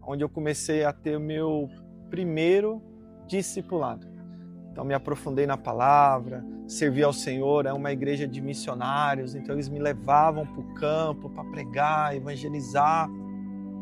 onde eu comecei a ter o meu primeiro discipulado. Então me aprofundei na palavra, servi ao Senhor, é uma igreja de missionários, então eles me levavam para o campo para pregar, evangelizar,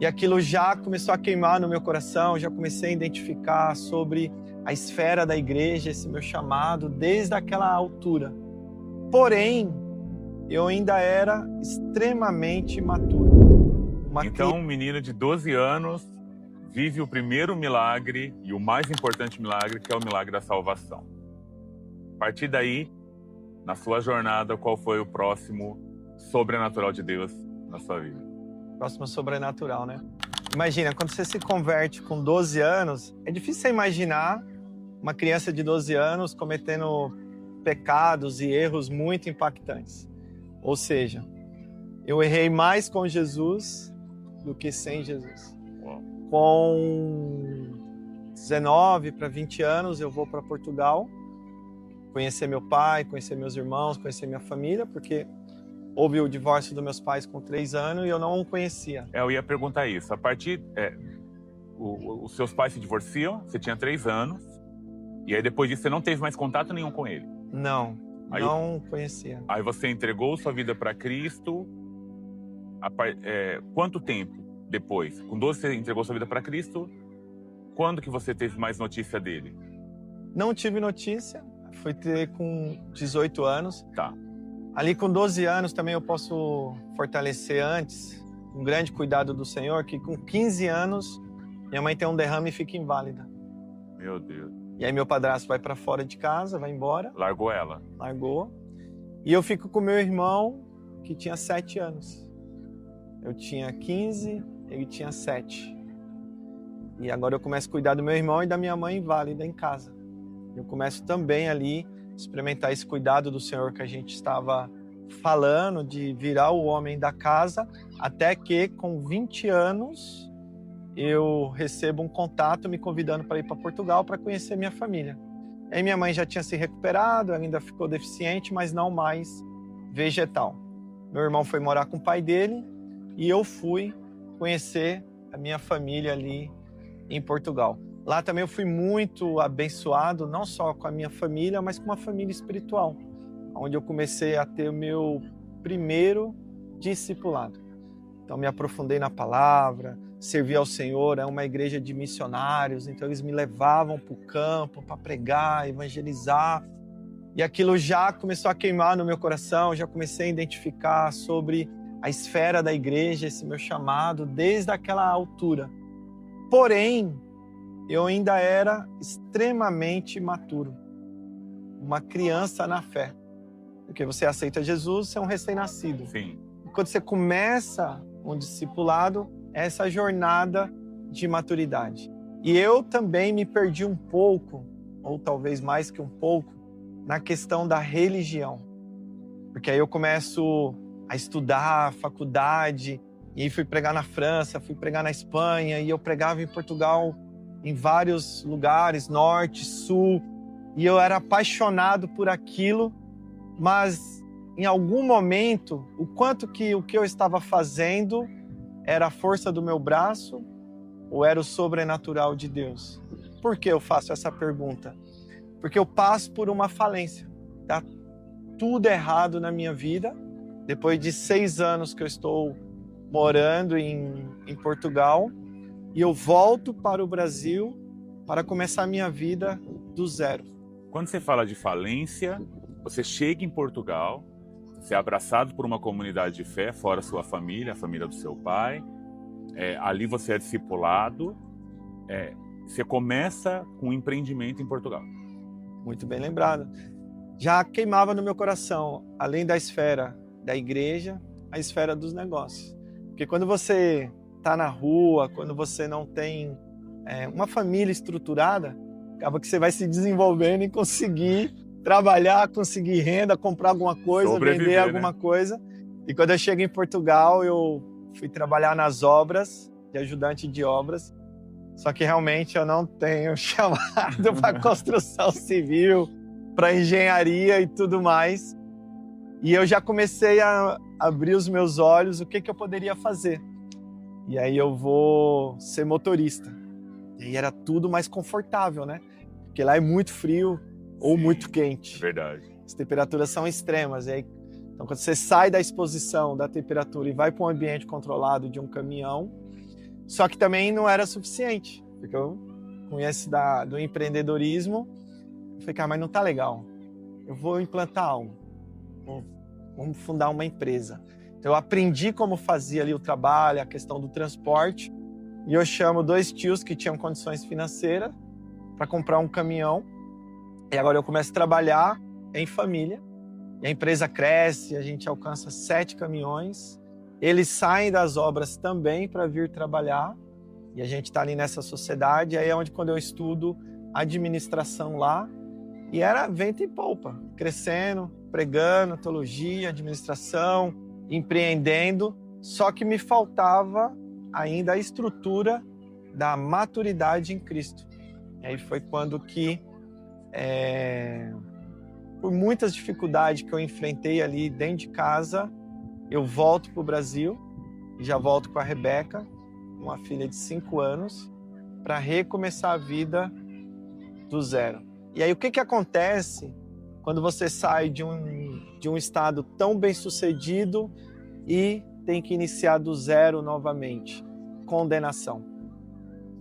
e aquilo já começou a queimar no meu coração, já comecei a identificar sobre a esfera da igreja, esse meu chamado, desde aquela altura. Porém, eu ainda era extremamente imaturo. Então, um menino de 12 anos vive o primeiro milagre e o mais importante milagre, que é o milagre da salvação. A partir daí, na sua jornada, qual foi o próximo sobrenatural de Deus na sua vida? Próximo sobrenatural, né? Imagina, quando você se converte com 12 anos, é difícil você imaginar uma criança de 12 anos cometendo pecados e erros muito impactantes. Ou seja, eu errei mais com Jesus do que sem Jesus. Com 19 para 20 anos, eu vou para Portugal, conhecer meu pai, conhecer meus irmãos, conhecer minha família, porque houve o divórcio dos meus pais com 3 anos e eu não o conhecia. Eu ia perguntar isso. A partir... os seus pais se divorciam, você tinha 3 anos, e aí depois disso você não teve mais contato nenhum com ele? Não, não conhecia. Aí você entregou sua vida para Cristo. Quanto tempo depois? Com 12 você entregou sua vida para Cristo. Quando que você teve mais notícia dele? Não tive notícia. Fui ter com 18 anos. Tá. Ali com 12 anos também eu posso fortalecer antes um grande cuidado do Senhor, que com 15 anos minha mãe tem um derrame e fica inválida. Meu Deus. E aí meu padrasto vai para fora de casa, vai embora. Largou ela? Largou. E eu fico com meu irmão, que tinha 7 anos. Eu tinha 15, ele tinha 7. E agora eu começo a cuidar do meu irmão e da minha mãe inválida em casa. Eu começo também ali a experimentar esse cuidado do Senhor que a gente estava falando, de virar o homem da casa, até que com 20 anos eu recebo um contato me convidando para ir para Portugal para conhecer minha família. Aí minha mãe já tinha se recuperado, ainda ficou deficiente, mas não mais vegetal. Meu irmão foi morar com o pai dele e eu fui conhecer a minha família ali em Portugal. Lá também eu fui muito abençoado, não só com a minha família, mas com uma família espiritual, onde eu comecei a ter o meu primeiro discipulado. Então me aprofundei na palavra, servi ao Senhor, é uma igreja de missionários, então eles me levavam para o campo para pregar, evangelizar, e aquilo já começou a queimar no meu coração, já comecei a identificar sobre a esfera da igreja, esse meu chamado, desde aquela altura. Porém, eu ainda era extremamente imaturo, uma criança na fé. Porque você aceita Jesus, você é um recém-nascido. Sim. E quando você começa um discipulado, é essa jornada de maturidade. E eu também me perdi um pouco, ou talvez mais que um pouco, na questão da religião. Porque aí eu começo a estudar, faculdade, e aí fui pregar na França, fui pregar na Espanha, e eu pregava em Portugal, em vários lugares, norte, sul, e eu era apaixonado por aquilo, mas em algum momento, o que eu estava fazendo era a força do meu braço ou era o sobrenatural de Deus? Por que eu faço essa pergunta? Porque eu passo por uma falência, tá tudo errado na minha vida. Depois de 6 anos que eu estou morando em Portugal, e eu volto para o Brasil para começar a minha vida do zero. Quando você fala de falência, você chega em Portugal, você é abraçado por uma comunidade de fé, fora sua família, a família do seu pai. Ali você é discipulado. Você começa com um empreendimento em Portugal. Muito bem lembrado. Já queimava no meu coração, além da esfera da igreja, a esfera dos negócios. Porque quando você está na rua, quando você não tem uma família estruturada, acaba que você vai se desenvolvendo e conseguir trabalhar, conseguir renda, comprar alguma coisa, vender alguma coisa. E quando eu chego em Portugal, eu fui trabalhar nas obras, de ajudante de obras. Só que realmente eu não tenho chamado para construção civil, para engenharia e tudo mais. E eu já comecei a abrir os meus olhos, o que eu poderia fazer. e aí eu vou ser motorista. E aí era tudo mais confortável, né? Porque lá é muito frio ou Sim, muito quente. É verdade. As temperaturas são extremas. E aí, então, quando você sai da exposição da temperatura e vai para um ambiente controlado de um caminhão, só que também não era suficiente, porque eu conheço do empreendedorismo, eu falei, cara, mas não tá legal. Eu vou implantar algo. Vamos fundar uma empresa. Então, eu aprendi como fazia ali o trabalho, a questão do transporte, e eu chamo 2 tios que tinham condições financeiras para comprar um caminhão. E agora eu começo a trabalhar em família. E a empresa cresce, a gente alcança 7 caminhões. Eles saem das obras também para vir trabalhar. E a gente está ali nessa sociedade. Aí é onde, quando eu estudo administração lá, e era vento e polpa, crescendo, pregando teologia, administração, empreendendo. Só que me faltava ainda a estrutura da maturidade em Cristo. E aí foi quando que, por muitas dificuldades que eu enfrentei ali dentro de casa, eu volto para o Brasil, e já volto com a Rebeca, uma filha de 5 anos, para recomeçar a vida do zero. E aí o que acontece quando você sai de um estado tão bem sucedido e tem que iniciar do zero novamente? Condenação.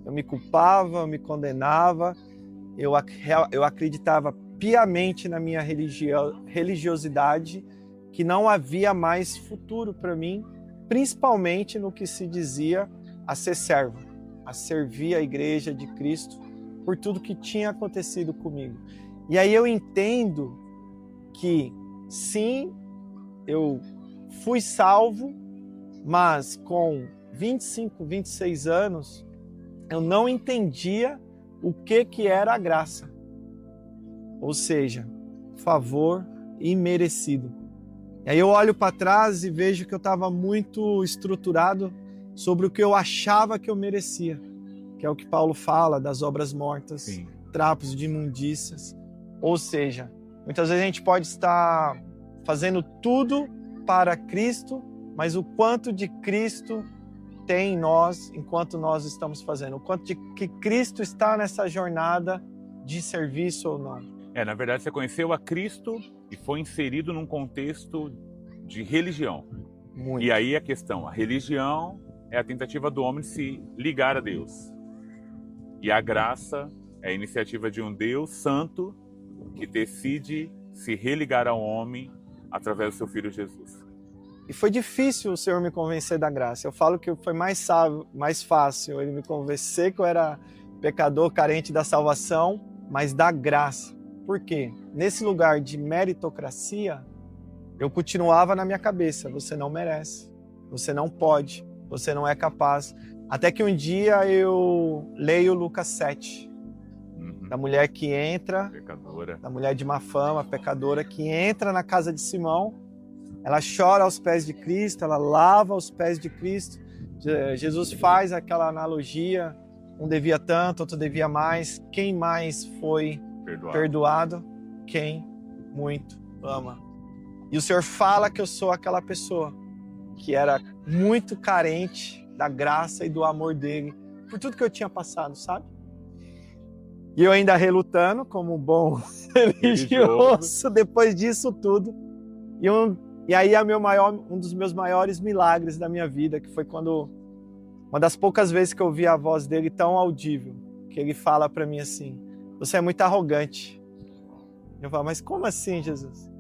Eu me culpava, eu me condenava, eu acreditava piamente na minha religiosidade, que não havia mais futuro para mim, principalmente no que se dizia a ser servo, a servir a igreja de Cristo, por tudo que tinha acontecido comigo. E aí eu entendo que, sim, eu fui salvo, mas com 25, 26 anos, eu não entendia o que era a graça. Ou seja, favor imerecido. E aí eu olho para trás e vejo que eu estava muito estruturado sobre o que eu achava que eu merecia, que é o que Paulo fala das obras mortas, sim, trapos de imundícias. Ou seja, muitas vezes a gente pode estar fazendo tudo para Cristo, mas o quanto de Cristo tem em nós enquanto nós estamos fazendo, o quanto de que Cristo está nessa jornada de serviço ou não. Na verdade, você conheceu a Cristo e foi inserido num contexto de religião. Muito. E aí a questão, a religião é a tentativa do homem de se ligar a Deus. E a graça é a iniciativa de um Deus santo que decide se religar ao homem através do seu Filho Jesus. E foi difícil o Senhor me convencer da graça. Eu falo que foi mais fácil Ele me convencer que eu era pecador, carente da salvação, mas da graça. Por quê? Nesse lugar de meritocracia, eu continuava na minha cabeça, você não merece, você não pode, você não é capaz. Até que um dia eu leio Lucas 7, da mulher que entra, pecadora, da mulher de má fama, pecadora, que entra na casa de Simão, ela chora aos pés de Cristo, ela lava os pés de Cristo. Jesus faz aquela analogia, um devia tanto, outro devia mais. Quem mais foi perdoado? Quem muito ama. E o Senhor fala que eu sou aquela pessoa que era muito carente da graça e do amor dele, por tudo que eu tinha passado, sabe? E eu ainda relutando, como um bom religioso, depois disso tudo. E aí é um dos meus maiores milagres da minha vida, que foi quando, uma das poucas vezes que eu vi a voz dele tão audível, que ele fala para mim assim, você é muito arrogante. Eu falo, mas como assim, Jesus?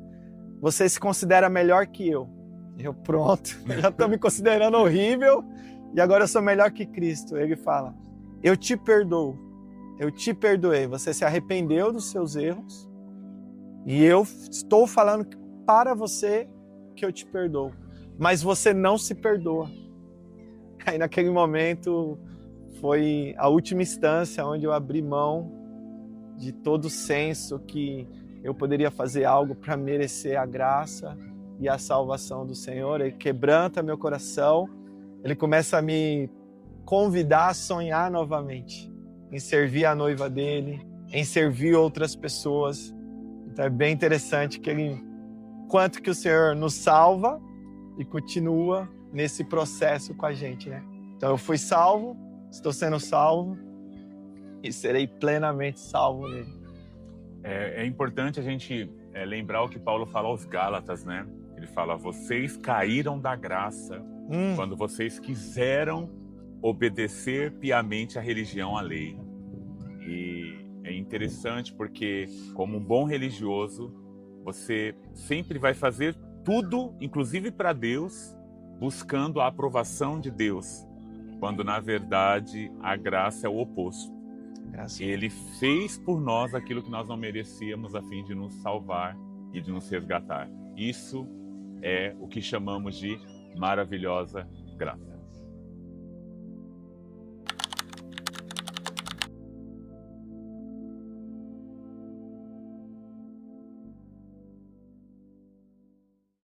Você se considera melhor que eu. Eu, pronto, eu já estou me considerando horrível e agora eu sou melhor que Cristo. Ele fala, eu te perdoo, eu te perdoei, você se arrependeu dos seus erros e eu estou falando para você que eu te perdoo, mas você não se perdoa. Aí naquele momento foi a última instância onde eu abri mão de todo o senso que eu poderia fazer algo para merecer a graça e a salvação do Senhor. Ele quebranta meu coração, ele começa a me convidar a sonhar novamente, em servir a noiva dele, em servir outras pessoas. Então é bem interessante quanto que o Senhor nos salva e continua nesse processo com a gente, né? Então eu fui salvo, estou sendo salvo e serei plenamente salvo nele. É importante a gente lembrar o que Paulo fala aos Gálatas, né? Ele fala, vocês caíram da graça quando vocês quiseram obedecer piamente à religião, à lei. E é interessante porque, como um bom religioso, você sempre vai fazer tudo, inclusive para Deus, buscando a aprovação de Deus, quando na verdade a graça é o oposto. Ele fez por nós aquilo que nós não merecíamos a fim de nos salvar e de nos resgatar. Isso é o que chamamos de maravilhosa graça.